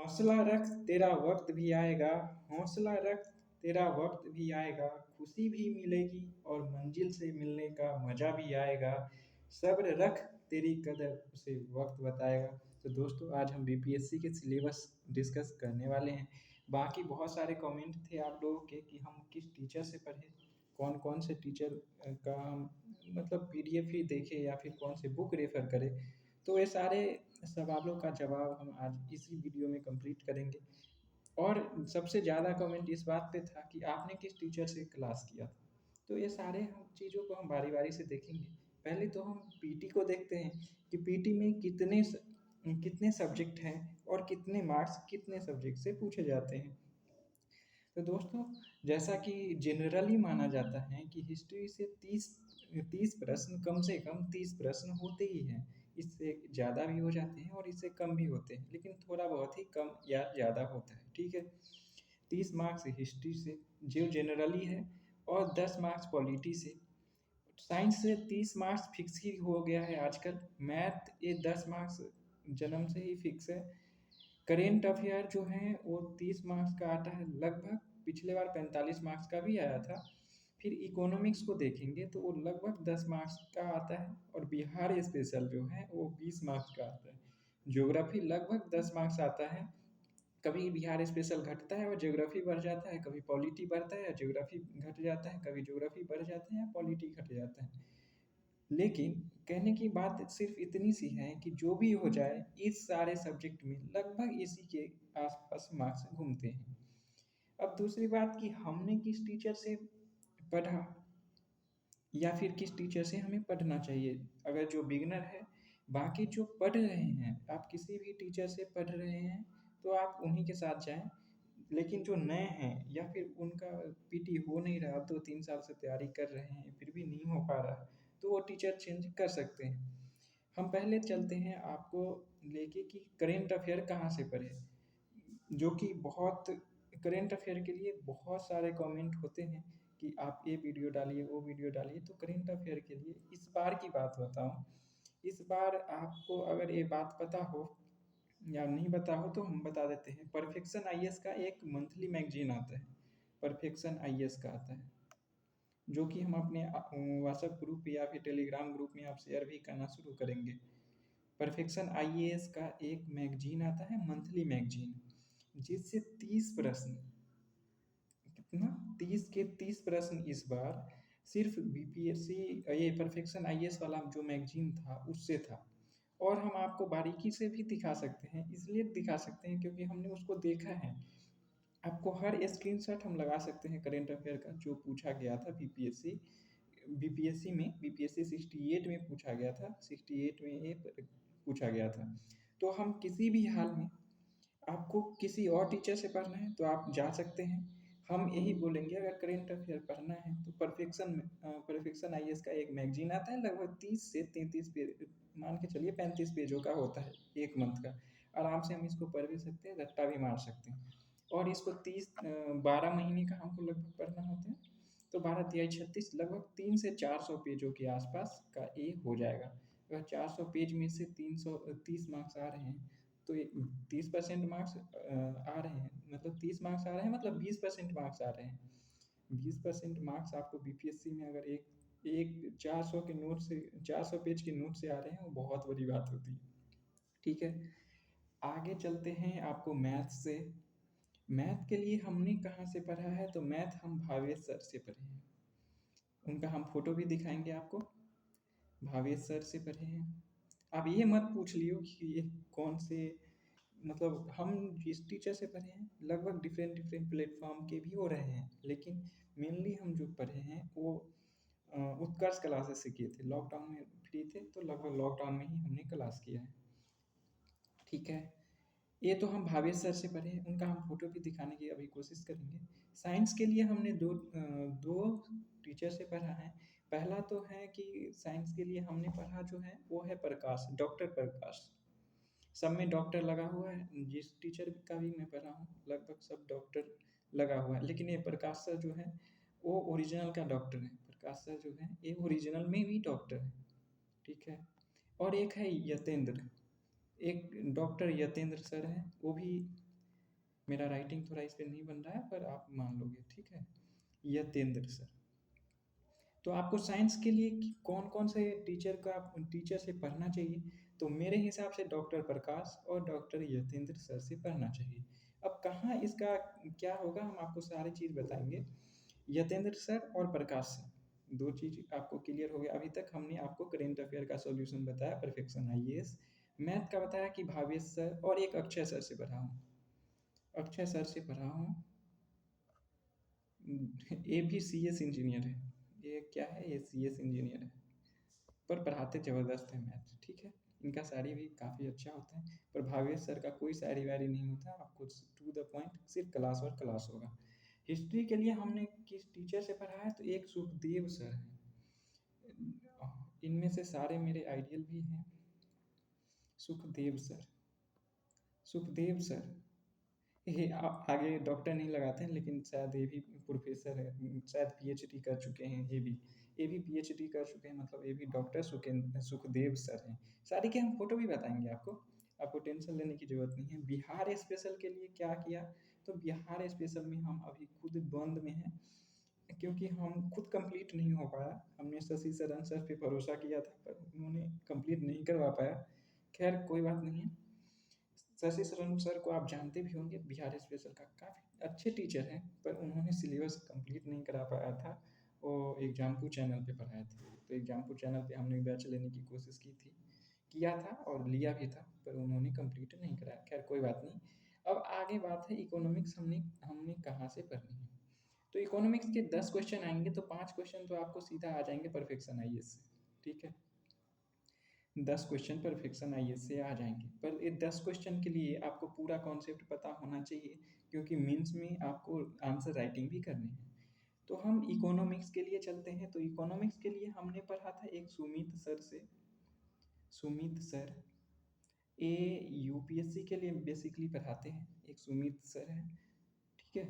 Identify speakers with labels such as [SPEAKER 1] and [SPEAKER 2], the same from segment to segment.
[SPEAKER 1] हौसला रख तेरा वक्त भी आएगा, हौसला रख तेरा वक्त भी आएगा, खुशी भी मिलेगी और मंजिल से मिलने का मजा भी आएगा। सब्र रख तेरी कदर उसे वक्त बताएगा। तो दोस्तों आज हम बीपीएससी के सिलेबस डिस्कस करने वाले हैं। बाकी बहुत सारे कमेंट थे आप लोगों के कि हम किस टीचर से पढ़े, कौन कौन से टीचर का हम मतलब पीडीएफ ही देखें या फिर कौन से बुक रेफर करें। तो ये सारे सवालों का जवाब हम आज इसी वीडियो में कंप्लीट करेंगे। और सबसे ज़्यादा कमेंट इस बात पे था कि आपने किस टीचर से क्लास किया था। तो ये सारे हम चीज़ों को हम बारी बारी से देखेंगे। पहले तो हम पीटी को देखते हैं कि पीटी में कितने सब्जेक्ट हैं और कितने मार्क्स कितने सब्जेक्ट से पूछे जाते हैं। तो दोस्तों जैसा कि जनरली माना जाता है कि हिस्ट्री से 30 प्रश्न, कम से कम 30 प्रश्न होते ही हैं। इससे ज़्यादा भी हो जाते हैं और इससे कम भी होते हैं, लेकिन थोड़ा बहुत ही कम या ज़्यादा होता है। ठीक है, 30 मार्क्स हिस्ट्री से जो जनरली है और 10 मार्क्स पॉलिटी से। साइंस से 30 मार्क्स फिक्स ही हो गया है आजकल। मैथ ये 10 मार्क्स जन्म से ही फिक्स है। करेंट अफेयर जो हैं वो 30 मार्क्स का आता है लगभग, पिछले बार 45 मार्क्स का भी आया था। फिर इकोनॉमिक्स को देखेंगे तो वो लगभग 10 मार्क्स का आता है और बिहार स्पेशल जो है वो 20 मार्क्स का आता है। ज्योग्राफी लगभग 10 मार्क्स आता है। कभी बिहार स्पेशल घटता है और ज्योग्राफी बढ़ जाता है, कभी पॉलिटी बढ़ता है या ज्योग्राफी घट जाता है, कभी ज्योग्राफी बढ़ जाता है या पॉलिटी घट जाता है। लेकिन कहने की बात सिर्फ इतनी सी है कि जो भी हो जाए इस सारे सब्जेक्ट में लगभग इसी के आसपास मार्क्स घूमते हैं। अब दूसरी बात कि हमने किस टीचर से पढ़ा या फिर किस टीचर से हमें पढ़ना चाहिए। अगर जो बिगनर है, बाकी जो पढ़ रहे हैं, आप किसी भी टीचर से पढ़ रहे हैं तो आप उन्हीं के साथ जाएं। लेकिन जो नए हैं या फिर उनका पीटी हो नहीं रहा, 2-3 साल से तैयारी कर रहे हैं फिर भी नहीं हो पा रहा, तो वो टीचर चेंज कर सकते हैं। हम पहले चलते हैं आपको लेके कि करेंट अफेयर कहाँ से पढ़े, जो कि बहुत करेंट अफेयर के लिए बहुत सारे कमेंट होते हैं कि आप ये वीडियो डालिए वो वीडियो डालिए। तो करेंट अफेयर के लिए इस बार की बात बताऊं, इस बार आपको अगर ये बात पता हो या नहीं पता हो तो हम बता देते हैं। परफेक्शन आईएएस का एक मंथली मैगजीन आता है, परफेक्शन आईएएस का आता है, जो कि हम अपने व्हाट्सएप ग्रुप या फिर टेलीग्राम ग्रुप में आप शेयर भी करना शुरू करेंगे। परफेक्शन आईएएस का एक मैगजीन आता है, मंथली मैगजीन, जिससे 30 प्रश्न, कितना 30 के 30 प्रश्न इस बार सिर्फ बीपीएससी ये परफेक्शन आईएएस वाला जो मैगजीन था उससे था। और हम आपको बारीकी से भी दिखा सकते हैं, इसलिए दिखा सकते हैं क्योंकि हमने उसको देखा है। आपको हर स्क्रीनशॉट हम लगा सकते हैं करेंट अफेयर का जो पूछा गया था बीपीएससी बीपीएससी में, बीपीएससी 68 में पूछा गया था, 68 में ये पूछा गया था। तो हम किसी भी हाल में, आपको किसी और टीचर से पढ़ना है तो आप जा सकते हैं। हम यही बोलेंगे अगर करेंट अफेयर पढ़ना है तो परफेक्शन आईएएस का एक मैगजीन आता है, लगभग 30 से 33 पेज, मान के चलिए 35 पेजों का होता है, एक मंथ का। आराम से हम इसको पढ़ भी सकते हैं, रट्टा भी मार सकते हैं। और इसको 12 महीने का हमको लगभग पढ़ना होता है। तो 12 तिहाई 36, लगभग 300 से 400 पेजों के आसपास का ये हो जाएगा। अगर 400 पेज में से 330 मार्क्स आ रहे हैं तो ये 30% मार्क्स आ रहे हैं, मतलब 30 मार्क्स आ रहे हैं, मतलब 20% मार्क्स आ रहे हैं। 20% मार्क्स आपको बीपीएससी में अगर एक एक 400 के नोट से, 400 पेज के नोट से आ रहे हैं, वो बहुत बड़ी बात होती है। ठीक है, आगे चलते हैं आपको मैथ से। मैथ के लिए हमने कहाँ से पढ़ा है, तो मैथ हम भावेश सर से पढ़े हैं। उनका हम फोटो भी दिखाएंगे आपको। भावेश सर से पढ़े हैं। आप ये मत पूछ लियो कि ये कौन से, मतलब हम जिस टीचर से पढ़े हैं लगभग डिफरेंट डिफरेंट प्लेटफॉर्म के भी हो रहे हैं, लेकिन मेनली हम जो पढ़े हैं वो उत्कर्ष क्लासेस से किए थे। लॉकडाउन में फ्री थे तो लगभग लॉकडाउन में ही हमने क्लास किया है। ठीक है, ये तो हम भावेश सर से पढ़े हैं, उनका हम फोटो भी दिखाने की अभी कोशिश करेंगे। साइंस के लिए हमने दो टीचर से पढ़ा है। पहला तो है कि साइंस के लिए हमने पढ़ा जो है वो है प्रकाश, डॉक्टर प्रकाश। सब में डॉक्टर लगा हुआ है, जिस टीचर का भी मैं पढ़ा हूँ लगभग सब डॉक्टर लगा हुआ है, लेकिन ये प्रकाश सर जो है वो ओरिजिनल का डॉक्टर है। प्रकाश सर जो है ये ओरिजिनल में भी डॉक्टर है। ठीक है, और एक है यतेंद्र, एक डॉक्टर यतेंद्र सर हैं, वो भी मेरा राइटिंग थोड़ा इस पे नहीं बन रहा है पर आप मान लोगे, ठीक है। यतेंद्र सर। तो आपको साइंस के लिए कौन कौन से टीचर से पढ़ना चाहिए, तो मेरे हिसाब से डॉक्टर प्रकाश और डॉक्टर यतेंद्र सर से पढ़ना चाहिए। अब कहाँ इसका क्या होगा, हम आपको सारी चीज़ बताएंगे। यतेंद्र सर और प्रकाश सर, दो चीज़ आपको क्लियर हो गया। अभी तक हमने आपको करेंट अफेयर का सॉल्यूशन बताया, परफेक्शन आईएएस। मैथ का बताया कि भावेश सर, और एक अक्षय सर से पढ़ा हूँ। अक्षय सर से पढ़ा हूँ। ये भी सीएस इंजीनियर है। ये क्या है, ये सीएस इंजीनियर है, पर पढ़ाते ज़बरदस्त है मैथ, ठीक है। इनका शायरी भी काफ़ी अच्छा होता है, पर भावेश सर का कोई शायरी वायरी नहीं होता, आपको टू द पॉइंट सिर्फ क्लास और क्लास होगा। हिस्ट्री के लिए हमने किस टीचर से पढ़ा है, तो एक सुखदेव सर है। इनमें से सारे मेरे आइडियल भी हैं। सुखदेव सर, सुखदेव सर, ये आगे डॉक्टर नहीं लगाते हैं, लेकिन शायद ये भी प्रोफेसर है, शायद पीएचडी कर चुके हैं। ये भी पीएचडी कर चुके हैं, मतलब ये भी डॉक्टर सुखदेव सर हैं। सारी के हम फोटो भी बताएंगे आपको, आपको टेंशन लेने की जरूरत नहीं है। बिहार स्पेशल के लिए क्या किया, तो बिहार स्पेशल में हम अभी खुद बंद में हैं, क्योंकि हम खुद कंप्लीट नहीं हो पाया। हमने शशि शरण सर पे भरोसा किया था, पर उन्होंने कंप्लीट नहीं करवा पाया। खैर कोई बात नहीं है। शशि शरण सर को आप जानते भी होंगे, बिहार स्पेशल का काफ़ी अच्छे टीचर हैं, पर उन्होंने सिलेबस कंप्लीट नहीं करा पाया था। वो एग्जामपुर चैनल पे पढ़ाए थे, तो एग्जामपुर चैनल पे हमने बैच लेने की कोशिश की थी, किया था और लिया भी था, पर उन्होंने कंप्लीट नहीं कराया। खैर कोई बात नहीं। अब आगे बात है इकोनॉमिक्स, हमने हमने कहाँ से पढ़नी है। तो इकोनॉमिक्स के 10 क्वेश्चन आएंगे, तो 5 क्वेश्चन तो आपको सीधा आ जाएंगे परफेक्शन आईएएस से, ठीक है। 10 क्वेश्चन परफेक्शन आईएएस से आ जाएंगे, पर ये 10 क्वेश्चन के लिए आपको पूरा कॉन्सेप्ट पता होना चाहिए, क्योंकि मेंस में आपको आंसर राइटिंग भी करनी है। तो हम इकोनॉमिक्स के लिए चलते हैं। तो इकोनॉमिक्स के लिए हमने पढ़ा था एक सुमित सर से। सुमित सर, ये यूपीएससी के लिए बेसिकली पढ़ाते हैं, एक सुमित सर है, ठीक है।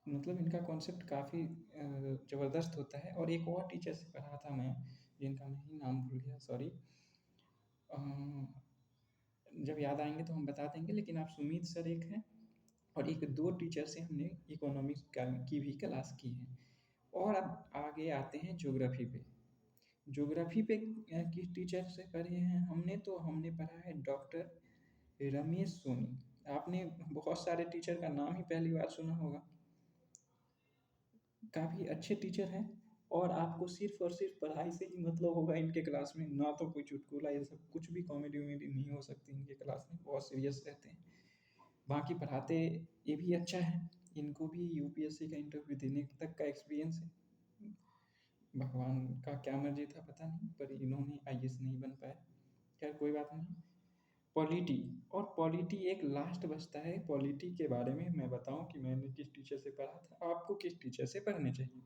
[SPEAKER 1] मतलब इनका कॉन्सेप्ट काफ़ी ज़बरदस्त होता है। और एक और टीचर से पढ़ा था मैं, जिनका मैं ही नाम भूल गया, सॉरी। जब याद आएंगे तो हम बता देंगे, लेकिन आप सुमित सर एक हैं, और एक दो टीचर से हमने इकोनॉमिक्स की भी क्लास की है। और अब आगे आते हैं ज्योग्राफी पे। ज्योग्राफी पे किस टीचर से पढ़े हैं हमने, तो हमने पढ़ा है डॉक्टर रमेश सोनी। आपने बहुत सारे टीचर का नाम ही पहली बार सुना होगा, काफ़ी अच्छे टीचर हैं। और आपको सिर्फ और सिर्फ पढ़ाई से ही मतलब होगा इनके क्लास में, ना तो कोई चुटकुला, ये सब कुछ भी कॉमेडी वमेडी नहीं हो सकती इनके क्लास में, बहुत सीरियस रहते हैं। बाकी पढ़ाते ये भी अच्छा है, इनको भी यूपीएससी का इंटरव्यू देने तक का एक्सपीरियंस है। भगवान का क्या मर्जी था पता नहीं, पर इन्होंने आईएएस नहीं बन पाया। खैर कोई बात नहीं। पॉलिटी, और पॉलिटी एक लास्ट बचता है। पॉलिटी के बारे में मैं बताऊं कि मैंने किस टीचर से पढ़ा था, आपको किस टीचर से पढ़ने चाहिए।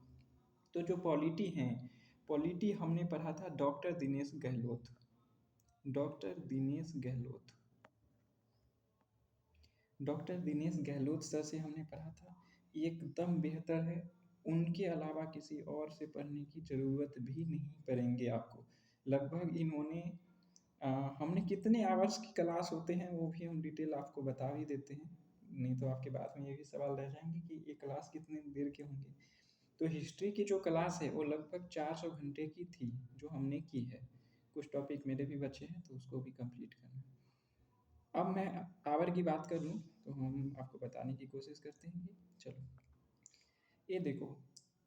[SPEAKER 1] तो जो पॉलिटी हैं, पॉलिटी हमने पढ़ा था doctor Dinesh Gehlot. Doctor Dinesh Gehlot, doctor Dinesh Gehlot sir से हमने पढ़ा था, एकदम बेहतर है। उनके अलावा किसी और से पढ़ने की ज़रूरत भी नहीं पड़ेंगे आपको। लगभग इन्होंने हमने कितने आवर्स की क्लास होते हैं वो भी हम डिटेल आपको बता ही देते हैं, नहीं तो आपके बाद में ये भी सवाल रह जाएंगे कि ये क्लास कितने देर के होंगे। तो हिस्ट्री की जो क्लास है वो लगभग 400 घंटे की थी, जो हमने की है। कुछ टॉपिक मेरे भी बचे हैं, तो उसको भी कंप्लीट करना है। अब मैं आवर की बात करूँ, तो हम आपको बताने की कोशिश करते हैं कि चलो ये देखो,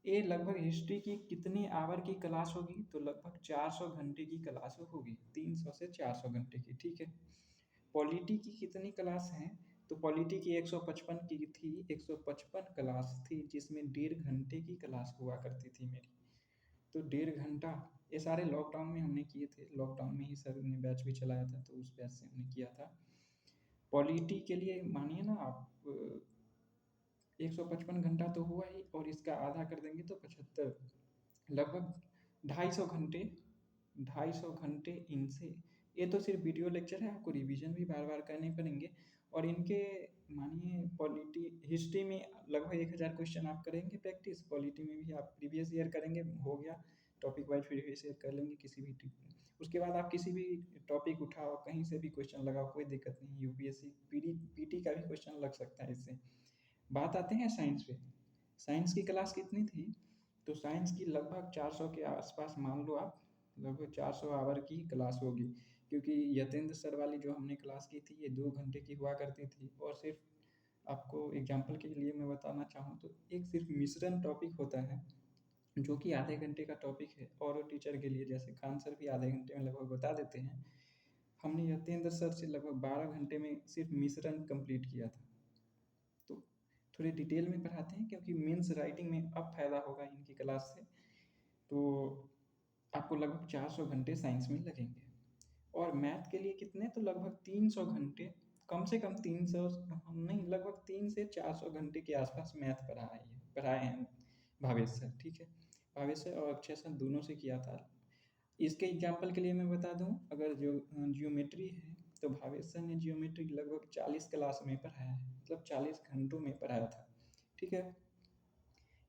[SPEAKER 1] ये लगभग हिस्ट्री की कितनी आवर की क्लास होगी, तो लगभग 400 घंटे की क्लास होगी, 300 से 400 घंटे की, ठीक है। पॉलिटी की कितनी क्लास हैं, तो पॉलिटी की 155 की थी, 155 क्लास थी, जिसमें 1.5 घंटे की क्लास हुआ करती थी मेरी। तो 1.5 घंटा, ये सारे लॉकडाउन में हमने किए थे, लॉकडाउन में ही सर ने बैच भी चलाया था, तो उस बैच से हमने किया था। पॉलिटी के लिए मानिए ना आप, 155 घंटा तो हुआ ही, और इसका आधा कर देंगे तो 75, लगभग 250 घंटे। 250 घंटे इनसे, ये तो सिर्फ वीडियो लेक्चर है, आपको रिवीजन भी बार बार करने पड़ेंगे। और इनके मानिए पॉलिटी हिस्ट्री में लगभग 1000 क्वेश्चन आप करेंगे प्रैक्टिस, पॉलिटी में भी आप प्रीवियस ईयर करेंगे, हो गया। टॉपिक वाइज प्रीवियस ईयर कर लेंगे किसी भी उसके बाद आप किसी भी टॉपिक उठाओ, कहीं से भी क्वेश्चन लगाओ, कोई दिक्कत नहीं, यूपीएससी पीटी पीटी का भी क्वेश्चन लग सकता है इससे। बात आते हैं साइंस पे। साइंस की क्लास कितनी थी? तो साइंस की लगभग 400 के आसपास मान लो आप, लगभग 400 आवर की क्लास होगी, क्योंकि यतेंद्र सर वाली जो हमने क्लास की थी ये 2 घंटे की हुआ करती थी। और सिर्फ आपको एग्जाम्पल के लिए मैं बताना चाहूँ तो एक सिर्फ मिश्रण टॉपिक होता है जो कि आधे घंटे का टॉपिक है, और टीचर के लिए जैसे खान सर भी आधे घंटे में लगभग बता देते हैं, हमने यतेंद्र सर से लगभग 12 घंटे में सिर्फ मिश्रण कंप्लीट किया था। तो थोड़े डिटेल में पढ़ाते हैं क्योंकि मेंस राइटिंग में अब फायदा होगा इनकी क्लास से। तो आपको लगभग 400 घंटे साइंस में लगेंगे। और मैथ के लिए कितने? तो लगभग 300 घंटे, कम से कम 300 नहीं, लगभग 300 से 400 घंटे के आसपास मैथ पढ़ाए हैं भावेश सर, ठीक है। भावेश सर और अक्षय सर दोनों से किया था। इसके एग्जाम्पल के लिए मैं बता दूं, अगर जो जियोमेट्री है तो भावेश सर ने जियोमेट्री लगभग 40 क्लास में पढ़ाया है, मतलब 40 घंटों में पढ़ाया था, ठीक है।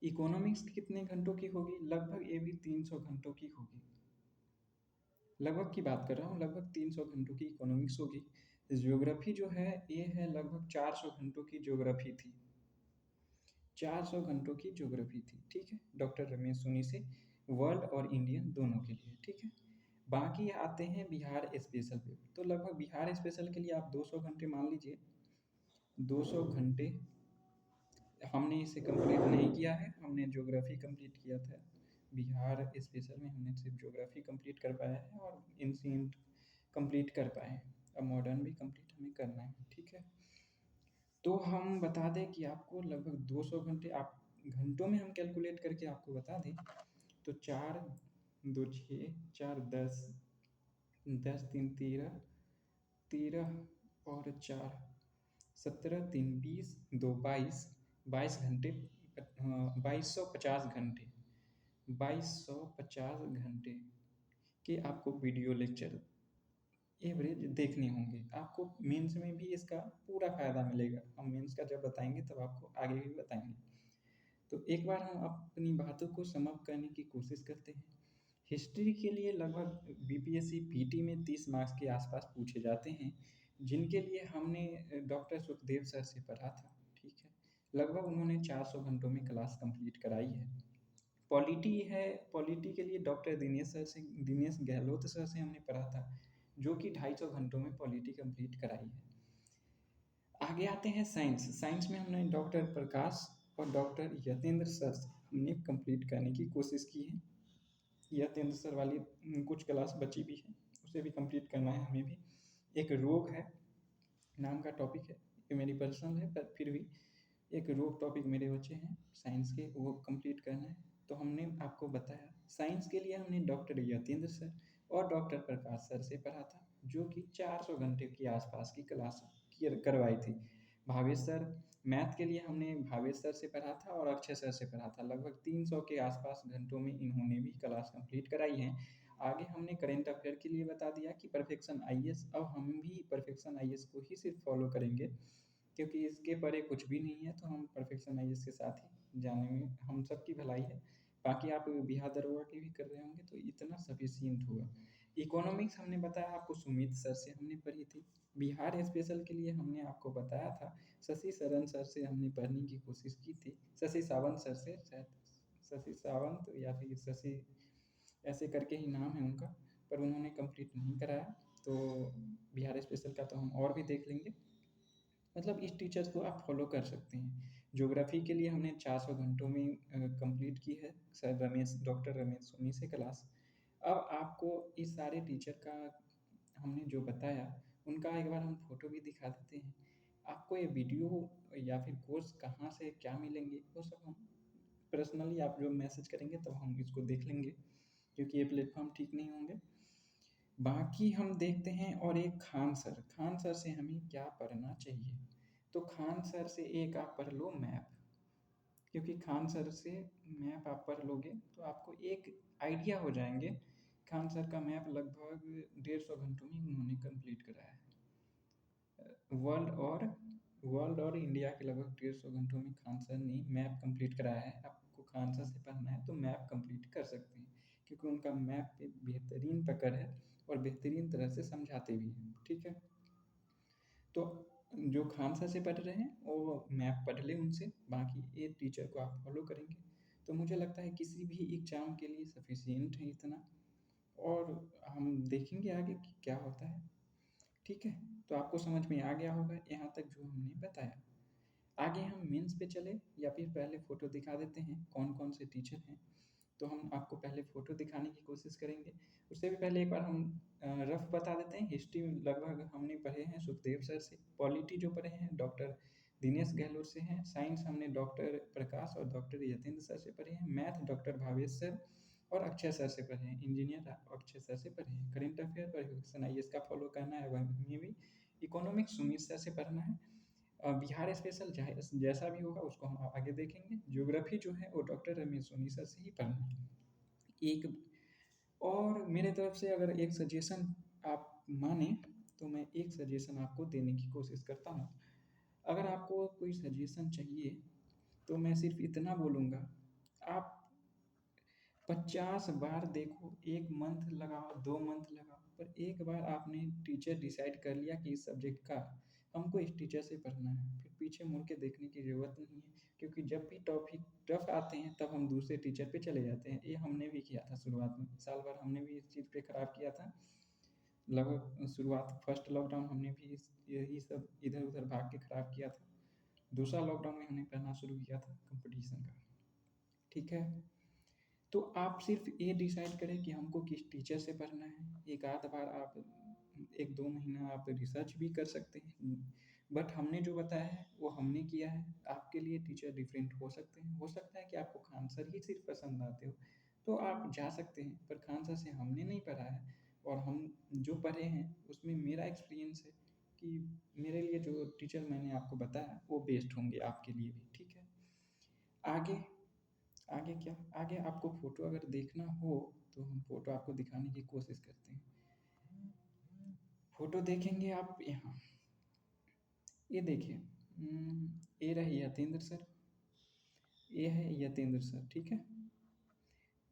[SPEAKER 1] इकोनॉमिक्स कितने घंटों की होगी? लगभग ये भी 300 घंटों की होगी, लगभग की बात कर रहा हूँ, लगभग 300 घंटों की इकोनॉमिक्स होगी। ज्योग्राफी जो है ये है लगभग 400 घंटों की ज्योग्राफी थी, 400 घंटों की ज्योग्राफी थी, ठीक है, डॉक्टर रमेश सोनी से, वर्ल्ड और इंडियन दोनों के लिए, ठीक है। बाकी आते हैं बिहार स्पेशल पे, तो लगभग बिहार स्पेशल के लिए आप 200 घंटे मान लीजिए, 200 घंटे हमने इसे कंप्लीट नहीं किया है, हमने ज्योग्राफी कंप्लीट किया था। बिहार स्पेशल में हमने सिर्फ ज्योग्राफी कंप्लीट कर पाया है और एंशिएंट कंप्लीट कर पाए हैं, अब मॉडर्न भी कंप्लीट हमें करना है, ठीक है। तो हम बता दें कि आपको लगभग 200 घंटे, आप घंटों में हम कैलकुलेट करके आपको बता दें तो 4 2 6 4 10, 10 3 13, 13 और 4 17 3 20 2 22, 22 घंटे, 2250 घंटे, 2250 घंटे के आपको वीडियो लेक्चर एवरेज देखने होंगे। आपको मेंस में भी इसका पूरा फ़ायदा मिलेगा, हम मेंस का जब बताएंगे तब आपको आगे भी बताएंगे। तो एक बार हम अपनी बातों को समअप करने की कोशिश करते हैं। हिस्ट्री के लिए लगभग बीपीएससी पीटी में 30 मार्क्स के आसपास पूछे जाते हैं, जिनके लिए हमने डॉक्टर सुखदेव सर से पढ़ा था, ठीक है। लगभग उन्होंने 400 घंटों में क्लास कंप्लीट कराई है। पॉलिटी है, पॉलिटी के लिए डॉक्टर दिनेश गहलोत सर से हमने पढ़ा था, जो कि 250 घंटों में पॉलिटी कंप्लीट कराई है। आगे आते हैं साइंस। साइंस में हमने डॉक्टर प्रकाश और डॉक्टर यतेंद्र सर से हमने कंप्लीट करने की कोशिश की है। यतेंद्र सर वाली कुछ क्लास बची भी है, उसे भी कंप्लीट करना है हमें भी। एक रोग है नाम का टॉपिक है, ये मेरी पर्सनल है पर फिर भी एक रोग टॉपिक मेरे बचे हैं साइंस के, वो कंप्लीट करना है। तो हमने आपको बताया साइंस के लिए हमने डॉक्टर यतेंद्र सर और डॉक्टर प्रकाश सर से पढ़ा था, जो कि 400 घंटे के आसपास की क्लास करवाई थी। भावेश सर, मैथ के लिए हमने भावेश सर से पढ़ा था और अक्षय सर से पढ़ा था, लगभग 300 के आसपास घंटों में इन्होंने भी क्लास कंप्लीट कराई है। आगे हमने करेंट अफेयर के लिए बता दिया कि परफेक्शन आईएएस, अब हम भी परफेक्शन आईएएस को ही सिर्फ फॉलो करेंगे, क्योंकि इसके परे कुछ भी नहीं है, तो हम परफेक्शन आईएएस के साथ ही जाने में हम सबकी भलाई है। बाकी आप बिहार दरोगा की भी कर रहे होंगे तो इतना सफिशियंट होगा। इकोनॉमिक्स हमने बताया आपको सुमित सर से हमने पढ़ी थी। बिहार स्पेशल के लिए हमने आपको बताया था शशि शरण सर से हमने पढ़ने की कोशिश की थी, शशि सावंत सर से, शायद शशि सावंत या फिर शशि ऐसे करके ही नाम है उनका, पर उन्होंने कंप्लीट नहीं कराया। तो बिहार स्पेशल का तो हम और भी देख लेंगे, मतलब इस टीचर्स को आप फॉलो कर सकते हैं। ज्योग्राफी के लिए हमने 400 घंटों में कंप्लीट की है सर डॉक्टर रमेश सोनी से क्लास। अब आपको इस सारे टीचर का हमने जो बताया उनका एक बार हम फोटो भी दिखा देते हैं। आपको ये वीडियो या फिर कोर्स कहाँ से क्या मिलेंगे वो सब हम पर्सनली आप जो मैसेज करेंगे तब हम इसको देख लेंगे, क्योंकि ये प्लेटफॉर्म ठीक नहीं होंगे। बाकी हम देखते हैं, और एक खान सर से हमें क्या पढ़ना चाहिए? तो खान सर से एक आप पढ़ लो मैप, क्योंकि खान सर से मैप आप पढ़ लोगे तो आपको एक आइडिया हो जाएंगे। खान सर का मैप लगभग 150 घंटों में उन्होंने कंप्लीट कराया है। वर्ल्ड और इंडिया के लगभग 150 घंटों में खान सर ने मैप कंप्लीट कराया है। आपको खान सर से पढ़ना है तो मैप कंप्लीट कर सकते हैं, क्योंकि उनका मैप पे बेहतरीन पकड़ है और बेहतरीन तरह से समझाते भी हैं, ठीक है। तो जो खान सर से पढ़ रहे हैं वो मैप पढ़ लें उनसे, बाकी ये टीचर को आप फॉलो करेंगे तो मुझे लगता है किसी भी एग्ज़ाम के लिए सफिशिएंट है इतना। और हम देखेंगे आगे कि क्या होता है, ठीक है। तो आपको समझ में आ गया होगा यहाँ तक जो हमने बताया। आगे हम मेंस पे चले या फिर पहले फ़ोटो दिखा देते हैं कौन कौन से टीचर हैं। तो हम आपको पहले फ़ोटो दिखाने की कोशिश करेंगे। उससे भी पहले एक बार हम रफ़ बता देते हैं। हिस्ट्री लगभग हमने पढ़े हैं सुखदेव सर से। पॉलिटी जो पढ़े हैं डॉक्टर दिनेश गहलोत से हैं। साइंस हमने डॉक्टर प्रकाश और डॉक्टर यतेंद्र सर से पढ़े हैं। मैथ डॉक्टर भावेश सर और अक्षय सर से पढ़े हैं। इंजीनियर अक्षय सर से पढ़े हैं। करंट अफेयर पर क्वेश्चन आइए इसका फॉलो करना है वह हमें भी। इकोनॉमिक्स सुमित सर से पढ़ना है। बिहार स्पेशल जैसा भी होगा उसको हम आगे देखेंगे। ज्योग्राफी जो है वो डॉक्टर रमेश सोनी सर से ही पढ़ना है। एक और मेरे तरफ से अगर एक सजेशन आप माने तो मैं एक सजेशन आपको देने की कोशिश करता हूँ। अगर आपको कोई सजेशन चाहिए तो मैं सिर्फ इतना बोलूँगा, आप 50 बार देखो, 1 मंथ लगाओ, 2 मंथ लगाओ, पर एक बार आपने टीचर डिसाइड कर लिया कि इस सब्जेक्ट का हमको इस टीचर से पढ़ना है, फिर पीछे मुड़ के देखने की ज़रूरत नहीं है। क्योंकि जब भी टॉपिक टफ आते हैं तब हम दूसरे टीचर पे चले जाते हैं। ये हमने भी किया था शुरुआत में, साल भर हमने भी इस चीज़ पे खराब किया था। लगभग शुरुआत फर्स्ट लॉकडाउन हमने भी यही सब इधर-उधर भाग के खराब किया था। दूसरा लॉकडाउन में हमने पढ़ना शुरू किया था कॉम्पिटिशन का, ठीक है। तो आप सिर्फ ये डिसाइड करें कि हमको किस टीचर से पढ़ना है। एक आध बार आप 1-2 महीना आप रिसर्च भी कर सकते हैं। बट हमने जो बताया है वो हमने किया है। आपके लिए टीचर डिफरेंट हो सकते हैं। हो सकता है कि आपको खान सर ही सिर्फ पसंद आते हो, तो आप जा सकते हैं। पर खान सर से हमने नहीं पढ़ा है और हम जो पढ़े हैं उसमें मेरा एक्सपीरियंस है कि मेरे लिए जो टीचर मैंने आपको बताया वो बेस्ट होंगे आपके लिए भी, ठीक है। आगे आगे क्या? आगे आपको फ़ोटो अगर देखना हो तो हम फ़ोटो आपको दिखाने की कोशिश करते हैं। फ़ोटो देखेंगे आप यहाँ, ये देखिए, ये रहे यतेंद्र सर, ये है यतेंद्र सर, ठीक है।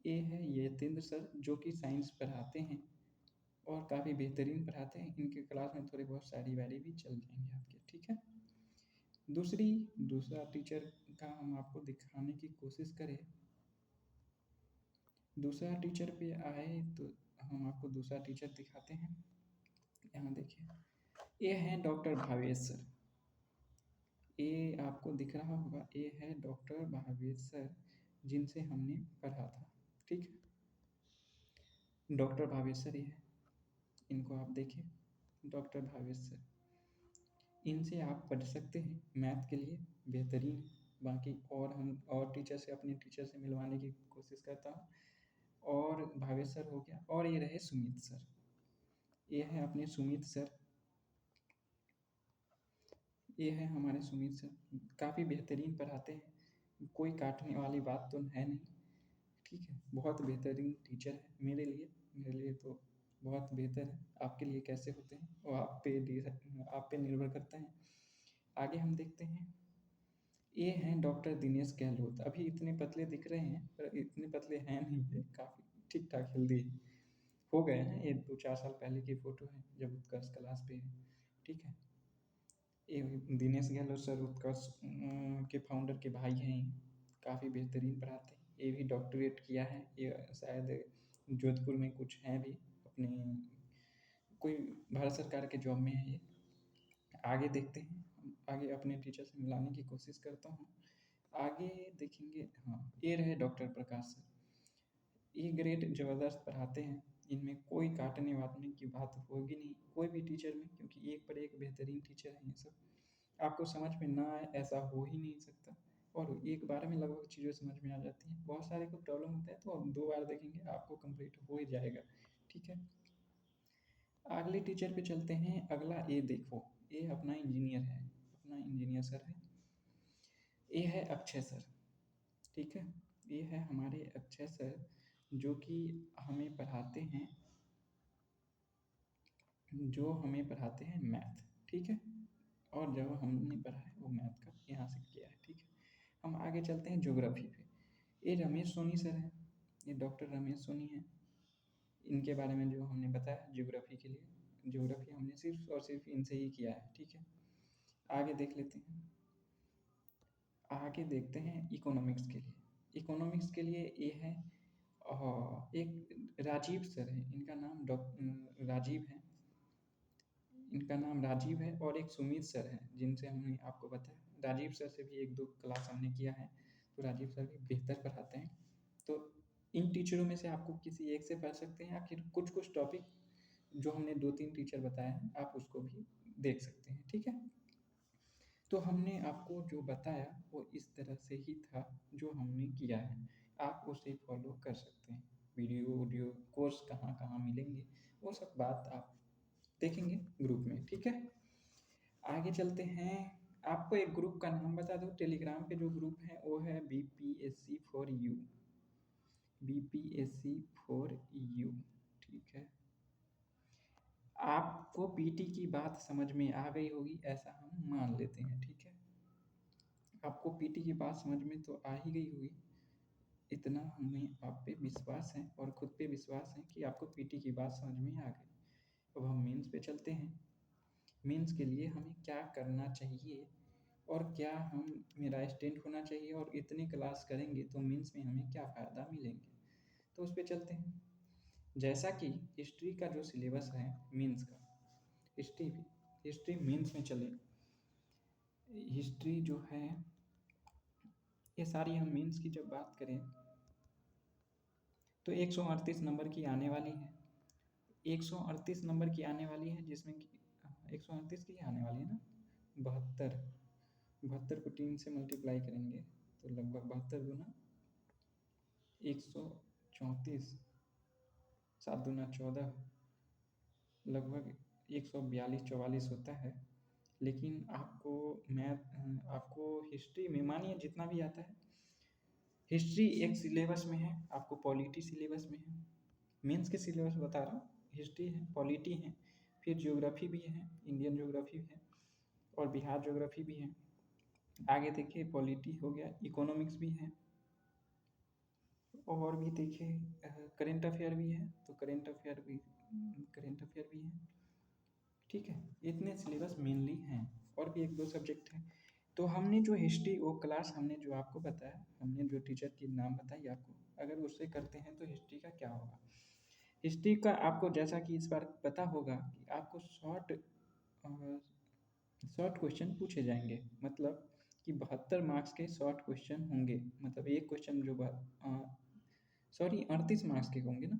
[SPEAKER 1] ये है यतेंद्र सर जो कि साइंस पढ़ाते हैं और काफ़ी बेहतरीन पढ़ाते हैं। इनके क्लास में थोड़ी बहुत शायरी-वायरी भी चल जाएँगे आपके, ठीक है। दूसरा टीचर का हम आपको दिखाने की कोशिश करें। दूसरा टीचर पे आए तो हम आपको दूसरा टीचर दिखाते हैं। यहाँ देखिए, ये हैं डॉक्टर भावेश सर। ये आपको दिख रहा होगा, ये है डॉक्टर भावेश सर जिनसे हमने पढ़ा था, ठीक है। डॉक्टर भावेश सर ये है, इनको आप देखिए, डॉक्टर भावेश सर। इनसे आप पढ़ सकते हैं मैथ के लिए, बेहतरीन। बाकी और हम और टीचर से अपने टीचर से मिलवाने की कोशिश करता हूँ। और भावेश सर हो गया और ये रहे सुमित सर। ये है अपने सुमित सर। ये है हमारे सुमित सर, काफ़ी बेहतरीन पढ़ाते हैं। कोई काटने वाली बात तो है नहीं, ठीक है। बहुत बेहतरीन टीचर है मेरे लिए तो बहुत बेहतर है। आपके लिए कैसे होते हैं वो आप पे निर्भर करता है। आगे हम देखते हैं, ये हैं डॉक्टर दिनेश गहलोत। अभी इतने पतले दिख रहे हैं पर इतने पतले हैं नहीं, ये काफ़ी ठीक-ठाक हेल्दी हो गए हैं। ये 2-4 साल पहले की फ़ोटो है जब उत्कर्ष क्लास पे है, ठीक है। ये दिनेश गहलोत सर उत्कर्ष के फाउंडर के भाई हैं। काफ़ी बेहतरीन पढ़ाते हैं। ये भी डॉक्टरेट किया है। ये शायद जोधपुर में कुछ हैं भी अपने, कोई भारत सरकार के जॉब में है ये। आगे देखते हैं, आगे अपने टीचर से मिलाने की कोशिश करता हूँ। आगे देखेंगे, हाँ, ये रहे डॉक्टर प्रकाश सर। ये ग्रेट ज़बरदस्त पढ़ाते हैं। इनमें कोई काटने-वाटने की बात होगी नहीं, कोई भी टीचर में, क्योंकि एक पर एक बेहतरीन टीचर हैं ये सब। आपको समझ में ना आए ऐसा हो ही नहीं सकता और एक बार में लगभग चीज़ें समझ में आ जाती हैं। बहुत सारे को प्रॉब्लम होता है तो आप 2 बार देखेंगे आपको कंप्लीट हो ही जाएगा, ठीक है। अगले टीचर पे चलते हैं। अगला ये देखो, ये अपना इंजीनियर है, अपना इंजीनियर सर है। ये है अक्षय सर, ठीक है। ये है हमारे अक्षय सर जो कि हमें पढ़ाते हैं मैथ, ठीक है। और जो हमने पढ़ा है वो मैथ का यहाँ से किया है, ठीक है। हम आगे चलते हैं ज्योग्राफी पे। ये रमेश सोनी सर हैं, ये डॉक्टर रमेश सोनी हैं। इनके बारे में जो हमने बताया ज्योग्राफी के लिए, ज्योग्राफी हमने सिर्फ और सिर्फ इनसे ही किया है, ठीक है। आगे देख लेते हैं, आगे देखते हैं इकोनॉमिक्स के लिए। इकोनॉमिक्स के लिए ये है एक राजीव सर है, इनका नाम राजीव है, इनका नाम राजीव है, और एक सुमित सर है जिनसे हमने आपको बताया। राजीव सर से भी एक दो क्लास हमने किया है, तो राजीव सर भी बेहतर पढ़ाते हैं। तो इन टीचरों में से आपको किसी एक से पढ़ सकते हैं, या फिर कुछ कुछ टॉपिक जो हमने दो तीन टीचर बताए हैं आप उसको भी देख सकते हैं, ठीक है। तो हमने आपको जो बताया वो इस तरह से ही था जो हमने किया है, आप उसे फॉलो कर सकते हैं। वीडियो कोर्स कहाँ कहाँ मिलेंगे वो सब बात आप देखेंगे ग्रुप में, ठीक है। आगे चलते हैं, आपको एक ग्रुप का नाम बता दूं, टेलीग्राम पे जो ग्रुप है वो है BPSC for you, BPSC for you, ठीक है। आपको पीटी की बात समझ में आ गई होगी ऐसा हम मान लेते हैं, ठीक है। आपको पीटी की बात समझ में तो आ ही गई होगी, इतना हमें आप पे विश्वास है और खुद पे विश्वास है कि आपको पीटी की बात समझ में आ गई। अब हम मेंस पे चलते हैं। मेंस के लिए हमें क्या करना चाहिए और क्या हम मेरा स्टैंड होना चाहिए, और इतनी क्लास करेंगे तो मेंस में हमें क्या फ़ायदा मिलेंगे, तो उस पर चलते हैं। जैसा कि हिस्ट्री का जो सिलेबस है मेंस का, हिस्ट्री मेंस में चले, हिस्ट्री जो है ये सारी हम मेंस की जब बात करें तो 138 नंबर की आने वाली है, 138 नंबर की आने वाली है, जिसमें कि 138 की आने वाली है ना, 72, 72 को 3 से मल्टीप्लाई करेंगे तो लगभग 72 गुना 134, 7 दूना 14, लगभग 142-44 होता है। लेकिन आपको मैथ, आपको हिस्ट्री में मानिए जितना भी आता है, हिस्ट्री एक सिलेबस में है, आपको पॉलिटी सिलेबस में है, मेंस के सिलेबस बता रहा हूँ, हिस्ट्री है, पॉलिटी है, फिर ज्योग्राफी भी है, इंडियन ज्योग्राफी है, और बिहार ज्योग्राफी भी है। आगे देखिए पॉलिटी हो गया, इकोनॉमिक्स भी है, और भी देखिए करेंट अफेयर भी है, तो करेंट अफेयर भी है, ठीक है। इतने सिलेबस मेनली हैं, और भी एक दो सब्जेक्ट हैं। तो हमने जो हिस्ट्री वो क्लास हमने जो आपको बताया, हमने जो टीचर की नाम बताई आपको, अगर उससे करते हैं तो हिस्ट्री का क्या होगा। हिस्ट्री का आपको जैसा कि इस बार पता होगा कि आपको शॉर्ट क्वेश्चन पूछे जाएंगे, मतलब कि 72 मार्क्स के शॉर्ट क्वेश्चन होंगे, मतलब एक क्वेश्चन जो 38 मार्क्स के होंगे ना,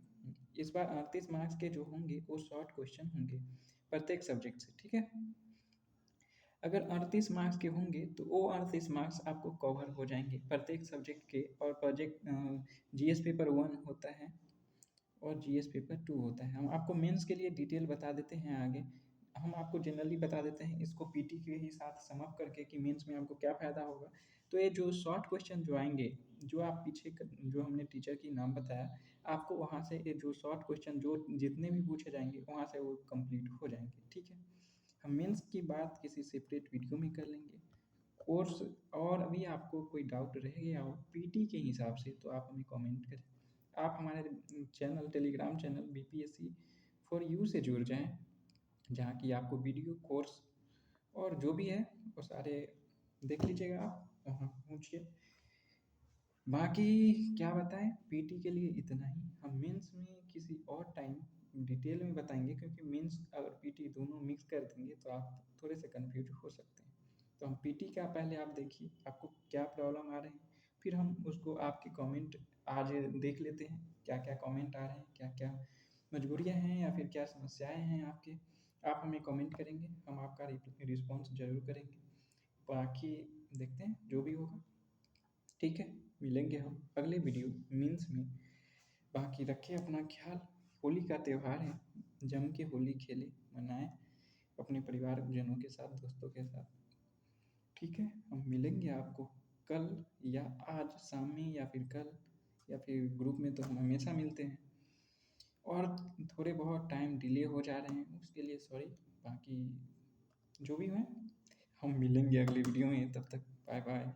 [SPEAKER 1] इस बार 38 मार्क्स के जो होंगे वो शॉर्ट क्वेश्चन होंगे प्रत्येक सब्जेक्ट से, ठीक है। अगर 38 मार्क्स के होंगे तो वो 38 मार्क्स आपको कवर हो जाएंगे प्रत्येक सब्जेक्ट के, और प्रोजेक्ट जीएस पेपर 1 होता है और जीएस पेपर 2 होता है। हम आपको मेंस के लिए डिटेल बता देते हैं आगे, हम आपको जनरली बता देते हैं इसको पीटी के ही साथ सम अप करके कि मेंस में आपको क्या फ़ायदा होगा। तो ये जो शॉर्ट क्वेश्चन जो आएंगे, जो आप जो हमने टीचर की नाम बताया, आपको वहाँ से ये जो शॉर्ट क्वेश्चन जो जितने भी पूछे जाएंगे वहाँ से वो कंप्लीट हो जाएंगे, ठीक है। हम मेंस की बात किसी सेपरेट वीडियो में कर लेंगे। कोर्स, और अभी आपको कोई डाउट रह गया हो पीटी के हिसाब से तो आप हमें कमेंट करें। आप हमारे channel, Telegram channel BPSC for you से जुड़ जाएं, जहाँ की आपको वीडियो कोर्स और जो भी है वो सारे देख लीजिएगा, आप वहाँ पहुँचिए। बाकी क्या बताएं, पीटी के लिए इतना ही। हम मेंस में किसी और टाइम डिटेल में बताएंगे, क्योंकि मेंस अगर पीटी दोनों मिक्स कर देंगे तो आप थोड़े से कंफ्यूज हो सकते हैं। तो हम पीटी का पहले आप देखिए आपको क्या प्रॉब्लम आ रहे हैं, फिर हम उसको आपके कमेंट आज देख लेते हैं क्या क्या कमेंट आ रहे हैं, क्या क्या मजबूरियाँ हैं या फिर क्या समस्याएं हैं आपके। आप हमें कमेंट करेंगे, हम आपका रिस्पॉन्स ज़रूर करेंगे। बाकी देखते हैं जो भी होगा, ठीक है। मिलेंगे हम अगले वीडियो मीन्स में। बाकी रखें अपना ख्याल, होली का त्यौहार है, जम के होली खेलें, मनाएं अपने परिवारजनों के साथ, दोस्तों के साथ, ठीक है। हम मिलेंगे आपको कल या आज शाम में, या फिर कल, या फिर ग्रुप में तो हम हमेशा मिलते हैं, और थोड़े बहुत टाइम डिले हो जा रहे हैं उसके लिए सॉरी। बाकी जो भी है हम मिलेंगे अगले वीडियो में, तब तक बाय बाय।